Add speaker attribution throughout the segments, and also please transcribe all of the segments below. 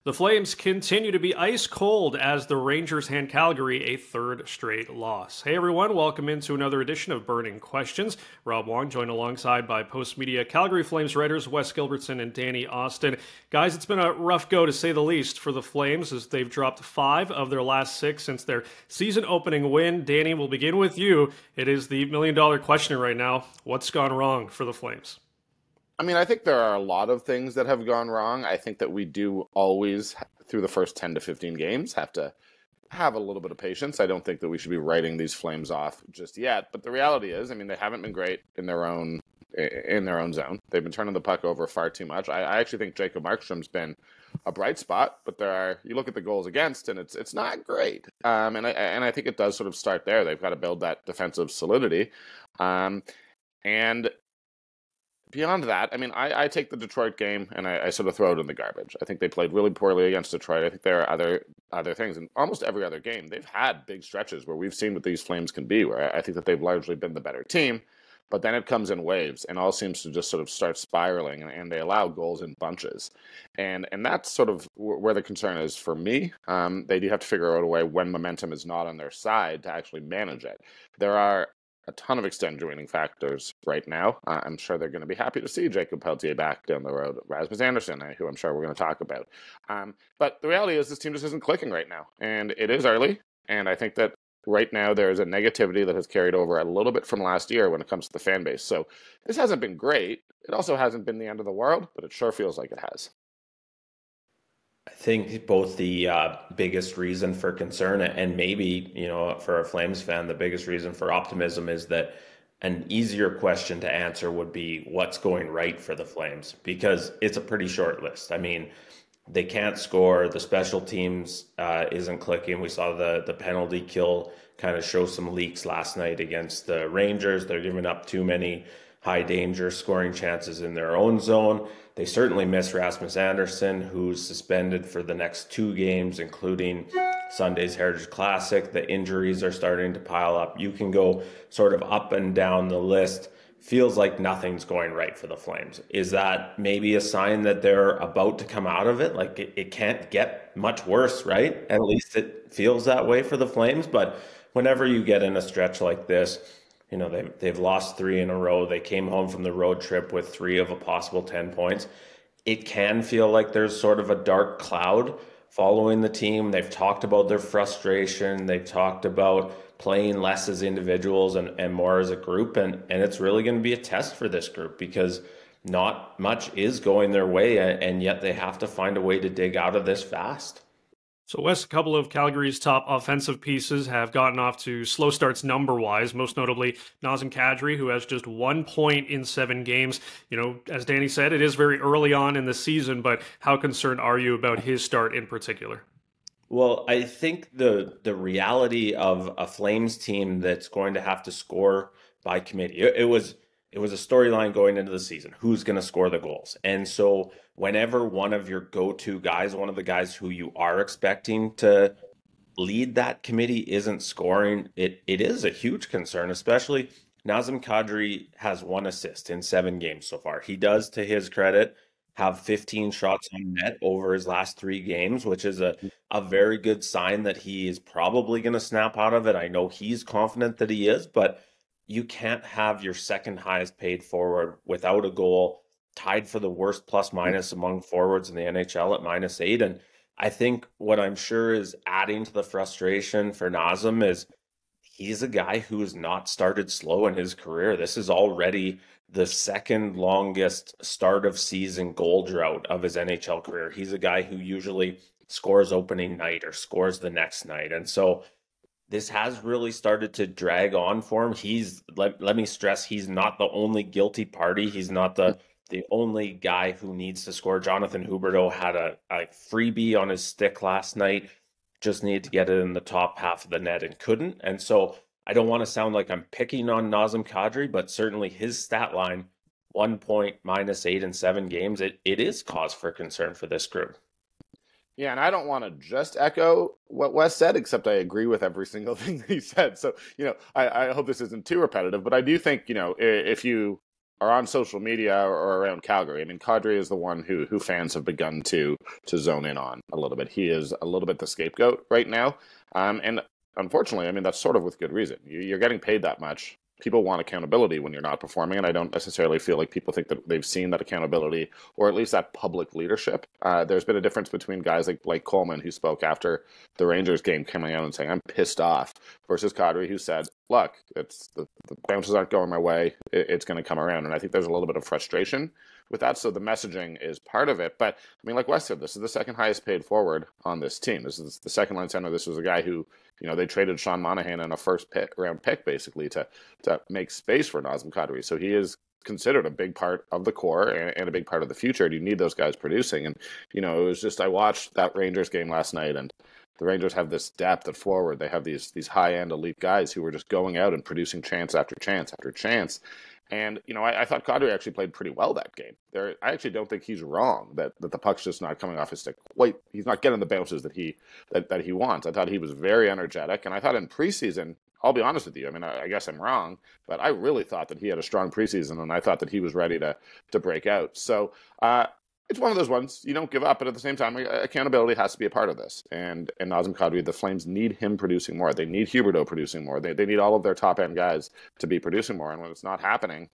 Speaker 1: The Flames continue to be ice cold as the Rangers hand Calgary a third straight loss. Hey everyone, welcome into another edition of Burning Questions. Rob Wong joined alongside by Postmedia Calgary Flames writers Wes Gilbertson and Danny Austin. Guys, it's been a rough go to say the least for the Flames as they've dropped 5 of their last 6 since their season opening win. Danny, we'll begin with you. It is the million-dollar question right now. What's gone wrong for the Flames?
Speaker 2: I think there are a lot of things that have gone wrong. I think that we do always, through the first 10 to 15 games, have to have a little bit of patience. I don't think that we should be writing these Flames off just yet. But the reality is, they haven't been great in their own zone. They've been turning the puck over far too much. I actually think Jacob Markstrom's been a bright spot, but you look at the goals against, and it's not great. And I think it does sort of start there. They've got to build that defensive solidity. And beyond that, I take the Detroit game and I sort of throw it in the garbage. I think they played really poorly against Detroit. I think there are other things. In almost every other game, they've had big stretches where we've seen what these Flames can be, where I think that they've largely been the better team, but then it comes in waves and all seems to just sort of start spiraling, and they allow goals in bunches. And that's sort of where the concern is for me. They do have to figure out a way when momentum is not on their side to actually manage it. There are a ton of extenuating factors right now. I'm sure they're going to be happy to see Jacob Pelletier back down the road. Rasmus Anderson, who I'm sure we're going to talk about. But the reality is this team just isn't clicking right now. And it is early. And I think that right now there is a negativity that has carried over a little bit from last year when it comes to the fan base. So this hasn't been great. It also hasn't been the end of the world, but it sure feels like it has.
Speaker 3: I think both the biggest reason for concern and maybe, for a Flames fan, the biggest reason for optimism is that an easier question to answer would be what's going right for the Flames, because it's a pretty short list. They can't score. The special teams isn't clicking. We saw the penalty kill kind of show some leaks last night against the Rangers. They're giving up too many high danger scoring chances in their own zone. They certainly miss Rasmus Anderson, who's suspended for the next 2 games, including Sunday's Heritage Classic. The injuries are starting to pile up. You can go sort of up and down the list. Feels like nothing's going right for the Flames. Is that maybe a sign that they're about to come out of it? Like it can't get much worse, right? At least it feels that way for the Flames. But whenever you get in a stretch like this, they've lost 3 in a row. They came home from the road trip with 3 of a possible 10 points. It can feel like there's sort of a dark cloud following the team. They've talked about their frustration. They've talked about playing less as individuals and more as a group. And it's really going to be a test for this group because not much is going their way, and yet they have to find a way to dig out of this fast.
Speaker 1: So, Wes, a couple of Calgary's top offensive pieces have gotten off to slow starts number-wise, most notably Nazem Kadri, who has just 1 point in 7 games. As Danny said, it is very early on in the season, but how concerned are you about his start in particular?
Speaker 3: Well, I think the reality of a Flames team that's going to have to score by committee, it was a storyline going into the season. Who's going to score the goals? And so whenever one of your go-to guys, one of the guys who you are expecting to lead that committee isn't scoring, it is a huge concern, especially Nazem Kadri has 1 assist in 7 games so far. He does, to his credit, have 15 shots on net over his last 3 games, which is a very good sign that he is probably going to snap out of it. I know he's confident that he is, but you can't have your second highest paid forward without a goal, tied for the worst plus minus among forwards in the NHL at -8. And I think what I'm sure is adding to the frustration for Nazem is he's a guy who has not started slow in his career. This is already the second longest start of season goal drought of his NHL career. He's a guy who usually scores opening night or scores the next night. And so this has really started to drag on for him. Let me stress, he's not the only guilty party. He's not the only guy who needs to score. Jonathan Huberdeau had a freebie on his stick last night, just needed to get it in the top half of the net and couldn't. And so I don't want to sound like I'm picking on Nazem Kadri, but certainly his stat line, 1 point, -8 in 7 games, it is cause for concern for this group.
Speaker 2: Yeah, and I don't want to just echo what Wes said, except I agree with every single thing that he said. So, I hope this isn't too repetitive, but I do think, if you are on social media or around Calgary. I mean, Kadri is the one who fans have begun to zone in on a little bit. He is a little bit the scapegoat right now, and unfortunately, I mean, that's sort of with good reason. You're getting paid that much. People want accountability when you're not performing, and I don't necessarily feel like people think that they've seen that accountability, or at least that public leadership. There's been a difference between guys like Coleman, who spoke after the Rangers game, coming out and saying, "I'm pissed off," versus Kadri, who said, "Look, it's the bounces aren't going my way. It's going to come around." And I think there's a little bit of frustration with that. So the messaging is part of it. But I mean, like Wes said, this is the second highest paid forward on this team. This is the second line center. This was a guy who, they traded Sean Monahan in a round pick basically to make space for Nazem Kadri. So he is considered a big part of the core and a big part of the future. And you need those guys producing. And, it was just, I watched that Rangers game last night, and the Rangers have this depth at forward. They have these high-end elite guys who are just going out and producing chance after chance after chance. And, I thought Kadri actually played pretty well that game. I actually don't think he's wrong that the puck's just not coming off his stick. He's not getting the bounces that he wants. I thought he was very energetic. And I thought in preseason, I'll be honest with you, I mean, I guess I'm wrong, but I really thought that he had a strong preseason, and I thought that he was ready to break out. So it's one of those ones, you don't give up, but at the same time, accountability has to be a part of this. And Nazem Kadri, the Flames need him producing more. They need Huberdeau producing more. They need all of their top-end guys to be producing more. And when it's not happening,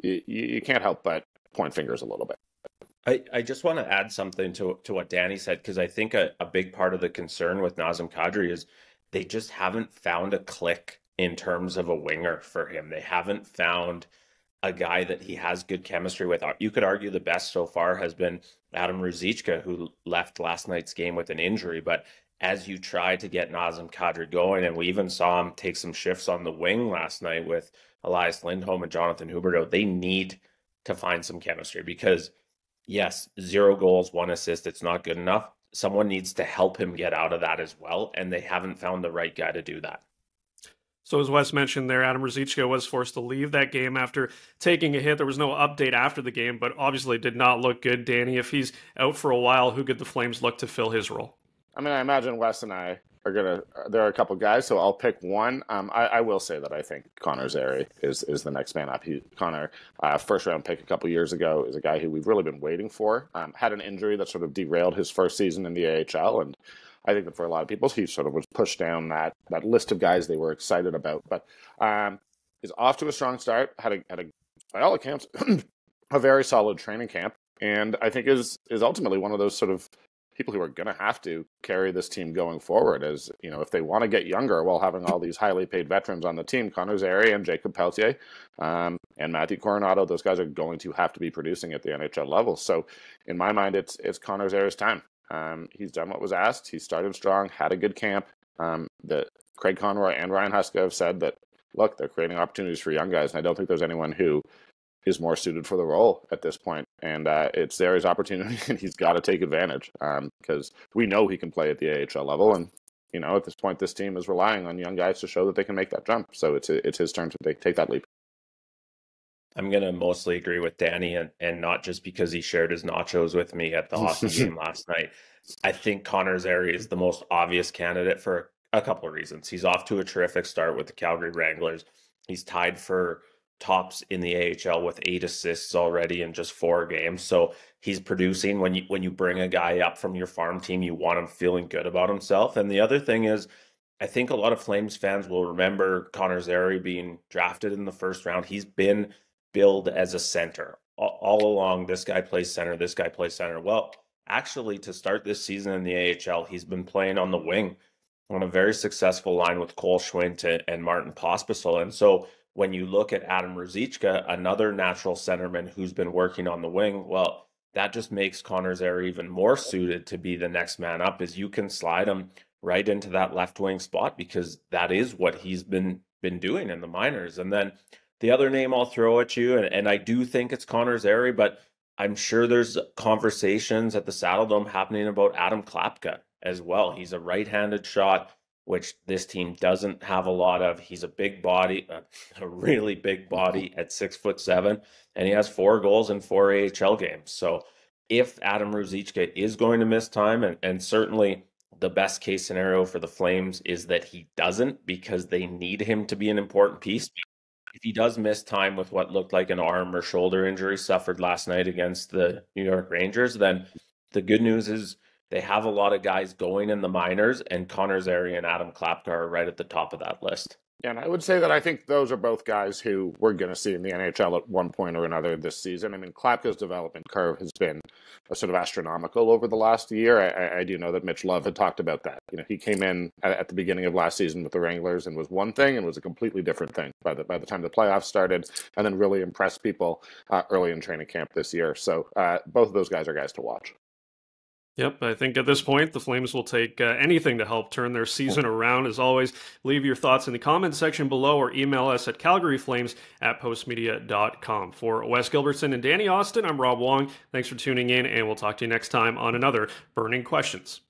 Speaker 2: you can't help but point fingers a little bit.
Speaker 3: I just want to add something to what Danny said, because I think a big part of the concern with Nazem Kadri is they just haven't found a click in terms of a winger for him. They haven't found a guy that he has good chemistry with. You could argue the best so far has been Adam Ruzicka, who left last night's game with an injury. But as you try to get Nazem Kadri going, and we even saw him take some shifts on the wing last night with Elias Lindholm and Jonathan Huberdeau, they need to find some chemistry, because yes, 0 goals, 1 assist, it's not good enough. Someone needs to help him get out of that as well, and they haven't found the right guy to do that.
Speaker 1: So as Wes mentioned there, Adam Ruzicka was forced to leave that game after taking a hit. There was no update after the game, but obviously did not look good. Danny, if he's out for a while, who could the Flames look to fill his role?
Speaker 2: I mean, I imagine Wes and I are there are a couple guys, so I'll pick one. I will say that I think Connor Zary is the next man up. Connor, first round pick a couple years ago, is a guy who we've really been waiting for. Had an injury that sort of derailed his first season in the AHL, and I think that for a lot of people, he sort of was pushed down that list of guys they were excited about. But is off to a strong start. Had a by all accounts a very solid training camp, and I think is ultimately one of those sort of people who are going to have to carry this team going forward. As if they want to get younger while having all these highly paid veterans on the team, Connor Zary and Jacob Pelletier and Matthew Coronado, those guys are going to have to be producing at the NHL level. So in my mind, it's Connor Zary's time. He's done what was asked. He started strong, had a good camp. That Craig Conroy and Ryan Huska have said that, look, they're creating opportunities for young guys, and I don't think there's anyone who is more suited for the role at this point. And it's Zary's opportunity, and he's got to take advantage because we know he can play at the AHL level. And, at this point, this team is relying on young guys to show that they can make that jump. So it's his turn to take that leap.
Speaker 3: I'm going to mostly agree with Danny, and not just because he shared his nachos with me at the hockey game last night. I think Connor Zary is the most obvious candidate for a couple of reasons. He's off to a terrific start with the Calgary Wranglers. He's tied for tops in the AHL with 8 assists already in just 4 games. So he's producing. When you bring a guy up from your farm team, you want him feeling good about himself. And the other thing is, I think a lot of Flames fans will remember Connor Zary being drafted in the first round. He's been billed as a center all along. This guy plays center. This guy plays center. Well, actually, to start this season in the AHL, he's been playing on the wing on a very successful line with Cole Schwint and Martin Pospisil. And so when you look at Adam Ruzicka, another natural centerman who's been working on the wing, well, that just makes Connor Zary even more suited to be the next man up, as you can slide him right into that left wing spot, because that is what he's been doing in the minors. And then the other name I'll throw at you, and I do think it's Connor Zary, but I'm sure there's conversations at the Saddledome happening about Adam Klapka as well. He's a right-handed shot, which this team doesn't have a lot of. He's a big body, a really big body at 6'7", and he has 4 goals in 4 AHL games. So if Adam Ruzicka is going to miss time, and certainly the best case scenario for the Flames is that he doesn't, because they need him to be an important piece. if he does miss time with what looked like an arm or shoulder injury suffered last night against the New York Rangers, then the good news is they have a lot of guys going in the minors, and Connor Zary and Adam Klapka are right at the top of that list.
Speaker 2: And I would say that I think those are both guys who we're going to see in the NHL at one point or another this season. I mean, Klapka's development curve has been sort of astronomical over the last year. I do know that Mitch Love had talked about that. You know, he came in at the beginning of last season with the Wranglers and was one thing and was a completely different thing by the time the playoffs started, and then really impressed people early in training camp this year. So both of those guys are guys to watch.
Speaker 1: Yep, I think at this point, the Flames will take anything to help turn their season around. As always, leave your thoughts in the comments section below or email us at calgaryflames@postmedia.com. For Wes Gilbertson and Danny Austin, I'm Rob Wong. Thanks for tuning in, and we'll talk to you next time on another Burning Questions.